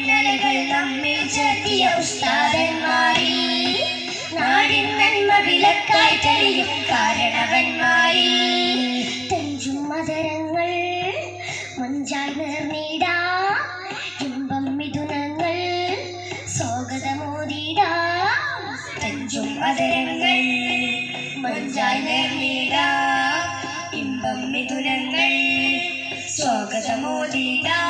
ഇന്നലകൾ നമ്മിൽ ചേർത്തിയ ഉസ്താദന്മാരി നാടിൻ നന്മ വിളക്കായി തെളിയും കാരണവന്മാരി തെഞ്ചും മധുരങ്ങൾ മഞ്ചായി നേർന്നിടാ ഇമ്പം മിഥുനങ്ങൾ സ്വാഗതമോദിടാ തെഞ്ചും മധുരങ്ങൾ മഞ്ചായി നേർന്നിടാ ഇമ്പം മിഥുനങ്ങൾ സ്വാഗതമോദിടാ